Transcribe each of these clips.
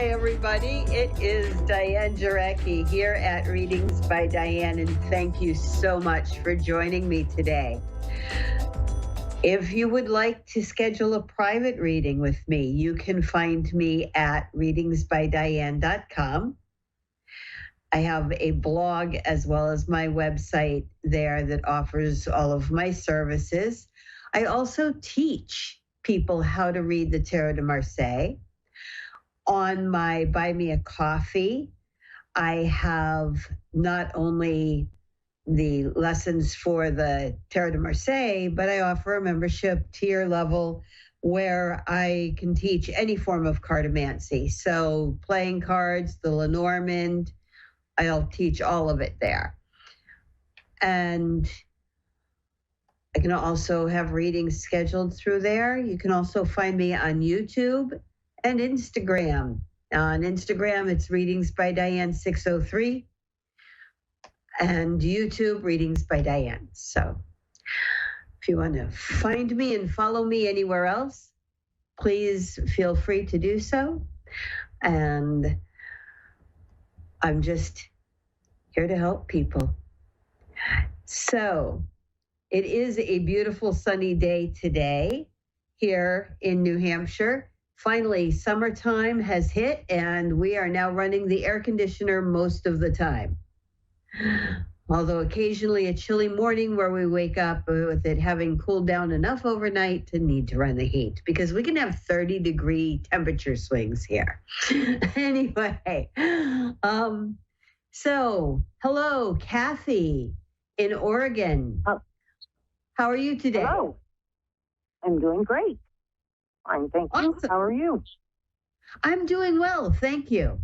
Hi, everybody. It is Diane Jarecki here at Readings by Diane, and thank you so much for joining me today. If you would like to schedule a private reading with me, you can find me at readingsbydiane.com. I have a blog as well as my website there that offers all of my services. I also teach people how to read the Tarot de Marseille. On my Buy Me a Coffee, I have not only the lessons for the Tarot de Marseille, but I offer a membership tier level where I can teach any form of cartomancy. So playing cards, the Lenormand, I'll teach all of it there. And I can also have readings scheduled through there. You can also find me on YouTube and Instagram. On Instagram, it's Readings by Diane 603, and YouTube, Readings by Diane. So if you want to find me and follow me anywhere else, please feel free to do so. And I'm just here to help people. So it is a beautiful sunny day today here in New Hampshire. Finally, summertime has hit, and we are now running the air conditioner most of the time. Although occasionally a chilly morning where we wake up with it having cooled down enough overnight to need to run the heat, because we can have 30-degree temperature swings here. Anyway, so hello, Kathy in Oregon. How are you today? Hello. I'm doing great. Fine, thank you. Awesome. How are you? I'm doing well, thank you.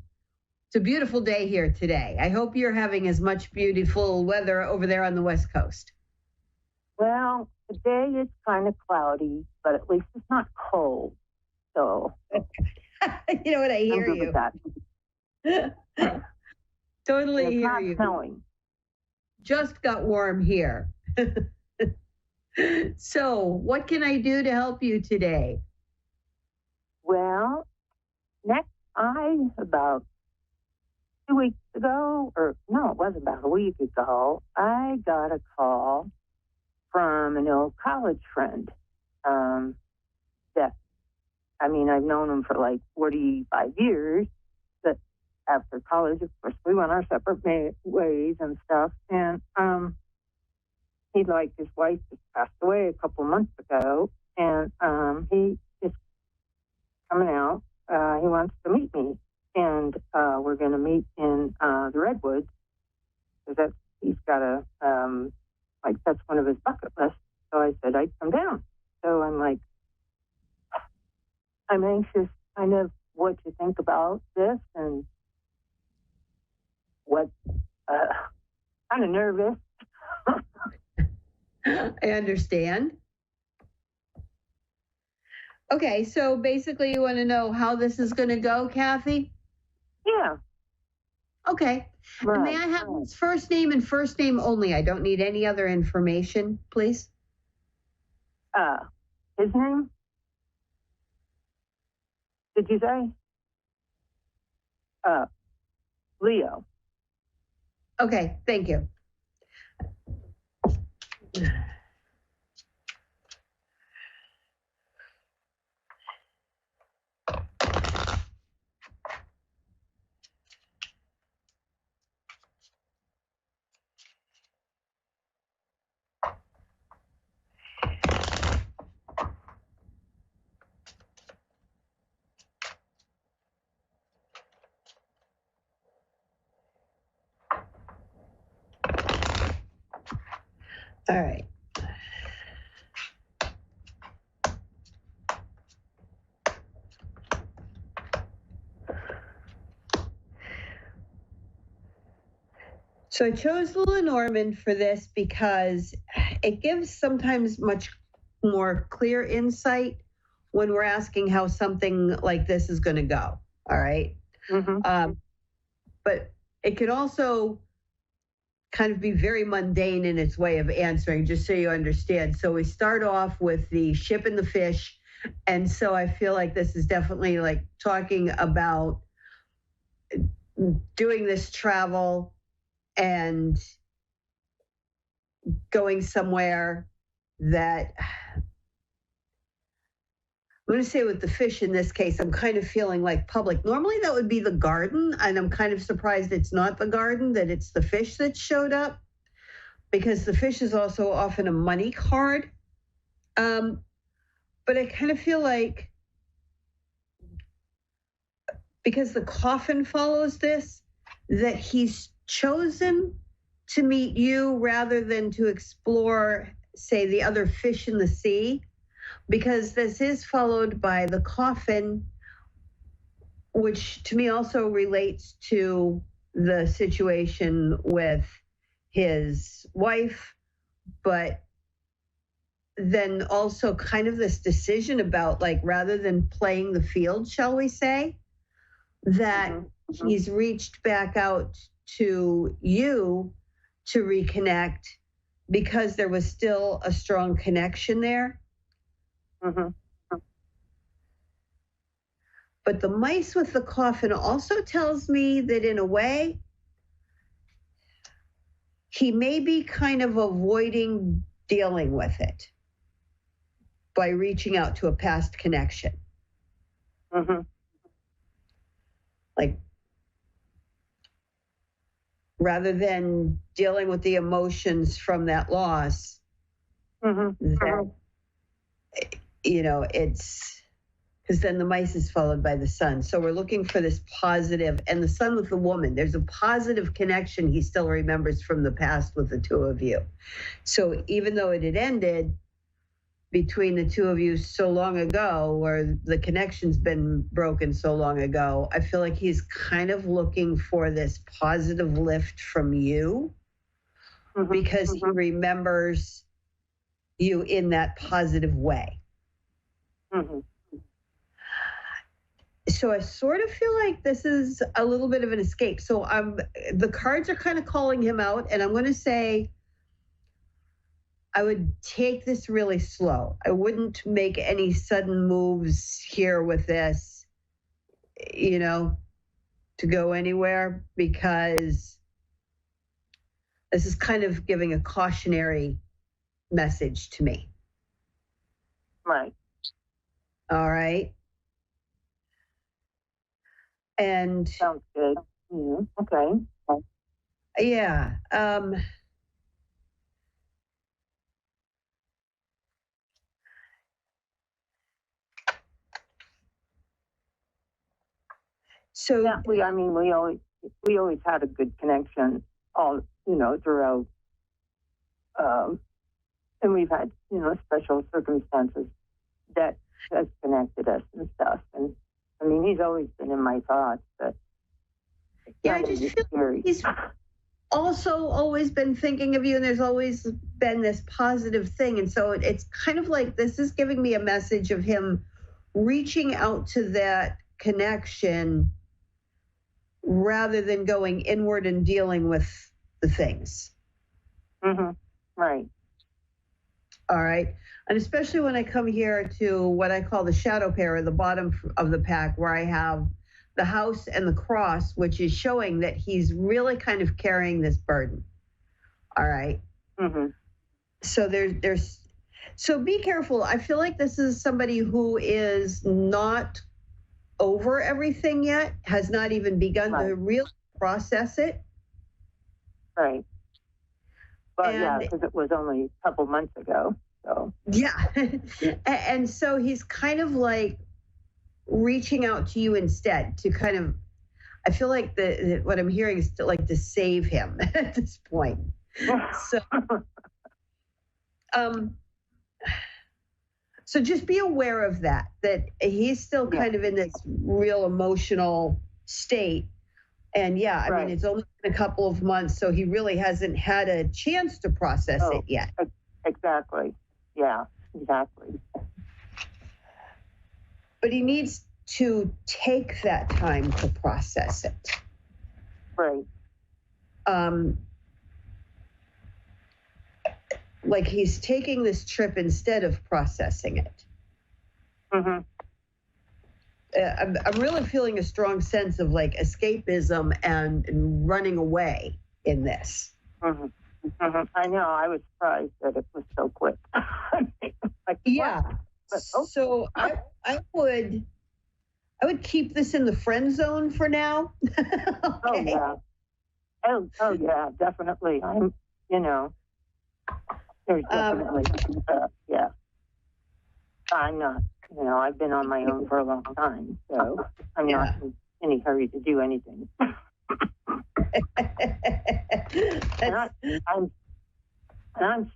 It's a beautiful day here today. I hope you're having as much beautiful weather over there on the West Coast. Well, today it's kind of cloudy, but at least it's not cold. So, you know what? I hear I'm good you. with that. Totally It's hear not you. snowing. Just got warm here. So, what can I do to help you today? Well, about 2 weeks ago, or no, it was about a week ago, I got a call from an old college friend. I've known him for like 45 years, but after college, of course, we went our separate ways and stuff. And his wife just passed away a couple months ago, and he is coming out. He wants to meet me, and we're going to meet in the Redwoods, because he's got that's one of his bucket lists. So I said I'd come down. So I'm like, I'm anxious, kind of what you think about this, and what, kind of nervous. I understand. Okay, so basically you want to know how this is going to go, Kathy? Yeah. Okay. Right. And may I have his first name and first name only? I don't need any other information, please. His name? Did you say? Leo. Okay, thank you. All right. So I chose the Lenormand for this because it gives sometimes much more clear insight when we're asking how something like this is going to go. All right. Mm-hmm. But it can also kind of be very mundane in its way of answering, just so you understand. So we start off with the ship and the fish. And so I feel like this is definitely like talking about doing this travel and going somewhere that, I'm going to say with the fish in this case, I'm kind of feeling like public. Normally that would be the garden, and I'm kind of surprised it's not the garden, that it's the fish that showed up, because the fish is also often a money card. But I kind of feel like, because the coffin follows this, that he's chosen to meet you rather than to explore, say, the other fish in the sea, because this is followed by the coffin, which to me also relates to the situation with his wife, but then also kind of this decision about, like, rather than playing the field, shall we say, that he's reached back out to you to reconnect because there was still a strong connection there. But the mice with the coffin also tells me that in a way, he may be kind of avoiding dealing with it by reaching out to a past connection. Like, rather than dealing with the emotions from that loss, that, you know, it's because then the mice is followed by the sun. So we're looking for this positive, and the sun with the woman, there's a positive connection he still remembers from the past with the two of you. So even though it had ended between the two of you so long ago, or the connection's been broken so long ago, I feel like he's kind of looking for this positive lift from you, because he remembers you in that positive way. So I sort of feel like this is a little bit of an escape. So the cards are kind of calling him out, and I'm going to say I would take this really slow. I wouldn't make any sudden moves here with this, you know, to go anywhere, because this is kind of giving a cautionary message to me. Right. All right. And sounds good. Okay. Yeah. So yeah, we always had a good connection all, throughout, and we've had, special circumstances that has connected us and stuff. And I mean, he's always been in my thoughts, but yeah, I just feel like he's also always been thinking of you, and there's always been this positive thing. And so it's kind of like this is giving me a message of him reaching out to that connection rather than going inward and dealing with the things. Right. All right. And especially when I come here to what I call the shadow pair, or the bottom of the pack, where I have the house and the cross, which is showing that he's really kind of carrying this burden. All right. So so be careful. I feel like this is somebody who is not over everything yet, has not even begun to really process it. Right. But yeah, because it was only a couple months ago. So yeah. And so he's kind of like reaching out to you instead to kind of, I feel like what I'm hearing is to save him at this point. So just be aware of that he's still kind of in this real emotional state. And I mean, it's only been a couple of months, so he really hasn't had a chance to process it yet. Exactly. Yeah, exactly. But he needs to take that time to process it. Right. Like he's taking this trip instead of processing it. I'm really feeling a strong sense of like escapism and running away in this. Mm-hmm. Mm-hmm. I know. I was surprised that it was so quick. Like, Yeah. But, so I would keep this in the friend zone for now. Okay. Oh yeah. Oh yeah, definitely. I'm, there's definitely, yeah. I'm not, I've been on my own for a long time, so I'm not in any hurry to do anything. I'm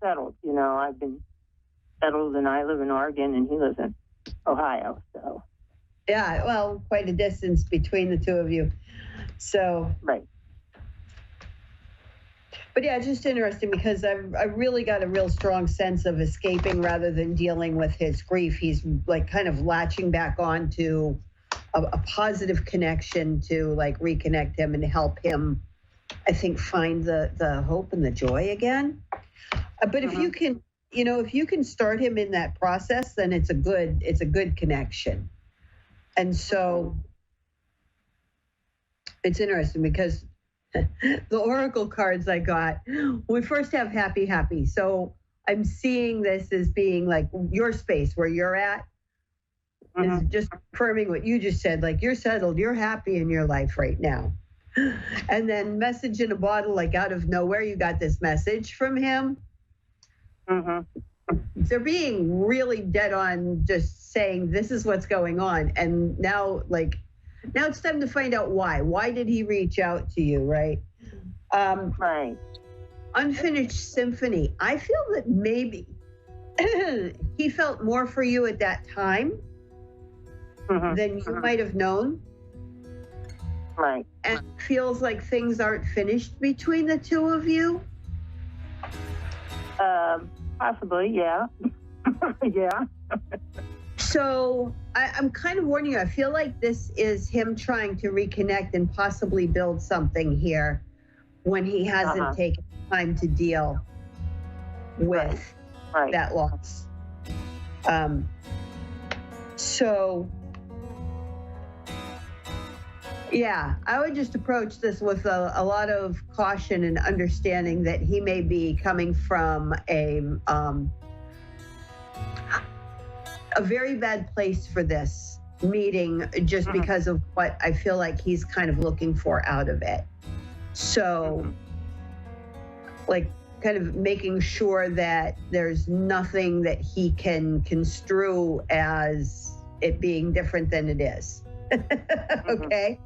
settled, I've been settled, and I live in Oregon and he lives in Ohio, so. Yeah, well, quite a distance between the two of you. So. Right. But yeah, it's just interesting because I really got a real strong sense of escaping rather than dealing with his grief. He's like kind of latching back on to a positive connection to like reconnect him and help him, I think, find the hope and the joy again. But if you can, if you can start him in that process, then it's a good connection. And so it's interesting because the oracle cards I got, we first have happy, happy. So I'm seeing this as being like your space where you're at is just confirming what you just said. Like you're settled, you're happy in your life right now. And then message in a bottle, like out of nowhere, you got this message from him. They're being really dead on, just saying this is what's going on. And now it's time to find out why. Why did he reach out to you, right? Right. Unfinished symphony. I feel that maybe he felt more for you at that time than you might have known. Right. And feels like things aren't finished between the two of you. Possibly, yeah. Yeah. So I'm kind of warning you, I feel like this is him trying to reconnect and possibly build something here when he hasn't taken time to deal with that loss. So, yeah, I would just approach this with a lot of caution and understanding that he may be coming from a very bad place for this meeting just because of what I feel like he's kind of looking for out of it. So, like, kind of making sure that there's nothing that he can construe as it being different than it is. Okay?